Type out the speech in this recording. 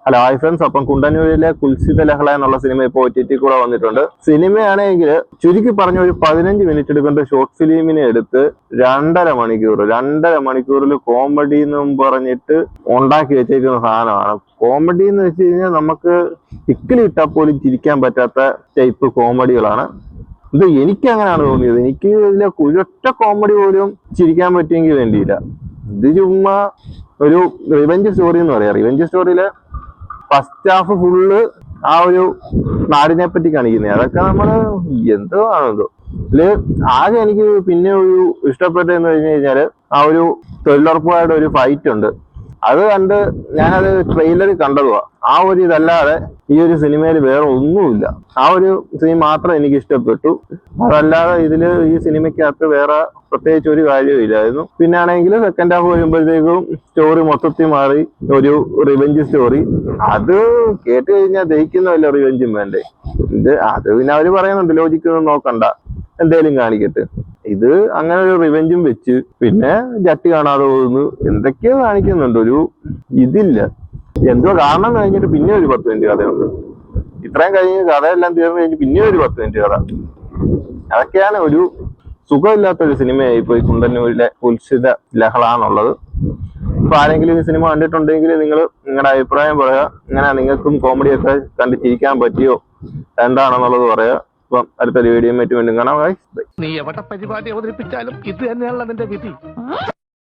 Hello hi friends. അപ്പം കുണ്ടന്നൂരിലെ കുൽസിത ലഹള എന്നുള്ള സിനിമ ഇപ്പോൾ OTT കൂടെ വന്നിട്ടുണ്ട്. സിനിമയാണെങ്കിൽ ചുരുക്കി പറഞ്ഞ ഒരു 15 മിനിറ്റ് എടുക്കേണ്ട ഷോർട്ട് ഫിലിമിനെ എടുത്ത് 2.5 മണിക്കൂറിൽ കോമഡി എന്നും പറഞ്ഞിട്ട് ഉണ്ടാക്കി വെച്ചേക്കുന്ന സാധനമാണ്. കോമഡി എന്ന് വെച്ച് കഴിഞ്ഞാൽ നമുക്ക് ഇക്കിലിട്ടാൽ പോലും ചിരിക്കാൻ പറ്റാത്ത ടൈപ്പ് കോമഡികളാണ്. ഇത് എനിക്ക് അങ്ങനെയാണ് തോന്നിയത്. എനിക്ക് ഇതിലെ ഒരൊറ്റ കോമഡി പോലും ചിരിക്കാൻ പറ്റിയെങ്കിൽ വേണ്ടിയില്ല. ഇത് ചുമ്മാ ഒരു റിവെഞ്ച് സ്റ്റോറി എന്ന് പറയാം. റിവെഞ്ച് സ്റ്റോറിയില് ഫസ്റ്റ് ഹാഫ് ഫുള്ള് ആ ഒരു നാടിനെ പറ്റി കാണിക്കുന്നത്. അതൊക്കെ നമ്മള് എന്തോ ആണെന്തോ. ഇതില് ആകെ എനിക്ക് പിന്നെ ഒരു ഇഷ്ടപ്പെട്ടതെന്ന് കഴിഞ്ഞു കഴിഞ്ഞാല് ആ ഒരു തൊഴിലുറപ്പുകാരുടെ ഒരു ഫൈറ്റ് ഉണ്ട്. അത് കണ്ട് ഞാനത് ട്രെയിലറിൽ കണ്ടതുവാ. ആ ഒരു ഇതല്ലാതെ ഈ ഒരു സിനിമയിൽ വേറെ ഒന്നുമില്ല. ആ ഒരു സീൻ മാത്രം എനിക്ക് ഇഷ്ടപ്പെട്ടു. അതല്ലാതെ ഇതില് ഈ സിനിമയ്ക്കകത്ത് വേറെ പ്രത്യേകിച്ച് ഒരു കാര്യവും ഇല്ലായിരുന്നു. പിന്നെ ആണെങ്കിൽ സെക്കൻഡ് ഹാഫ് വരുമ്പോഴത്തേക്കും സ്റ്റോറി മൊത്തത്തിൽ മാറി ഒരു റിവെഞ്ച് സ്റ്റോറി. അത് കേട്ട് കഴിഞ്ഞാൽ ദഹിക്കുന്നതല്ല, റിവെഞ്ചും വേണ്ടേ. അത് പിന്നെ അവര് പറയുന്നുണ്ട് ലോജിക്കൊന്നും നോക്കണ്ട, എന്തേലും കാണിക്കട്ടെ. ഇത് അങ്ങനെ ഒരു റിവെഞ്ചും വെച്ച് പിന്നെ ജട്ടി കാണാതെ പോകുന്നു, എന്തൊക്കെയോ കാണിക്കുന്നുണ്ട്. ഒരു ഇതില്ല, എന്തോ കാരണം കഴിഞ്ഞിട്ട് പിന്നെ ഒരു 10 മിനിറ്റ് കഥയുണ്ട്. ഇത്രയും കഴിഞ്ഞ് കഥയെല്ലാം തീർന്നു കഴിഞ്ഞ് പിന്നെ ഒരു 10 മിനിറ്റ് കഥ. അതൊക്കെയാണ് ഒരു സുഖമില്ലാത്തൊരു സിനിമയായി പോയി കുണ്ടന്നൂരിലെ കുൽസിത ലഹള എന്നുള്ളത്. ഇപ്പൊ ആരെങ്കിലും ഈ സിനിമ കണ്ടിട്ടുണ്ടെങ്കിൽ നിങ്ങൾ നിങ്ങളുടെ അഭിപ്രായം പറയാ. ഇങ്ങനെ നിങ്ങൾക്കും കോമഡിയൊക്കെ കണ്ട് ചിരിക്കാൻ പറ്റിയോ എന്താണെന്നുള്ളത് പറയാ. അപ്പം അടുത്തൊരു വീഡിയോ മറ്റും വീണ്ടും കാണാം. നീ എവിടെ പരിപാടി അവതരിപ്പിച്ചാലും ഇത് തന്നെയാണല്ലോ നിന്റെ വിധി.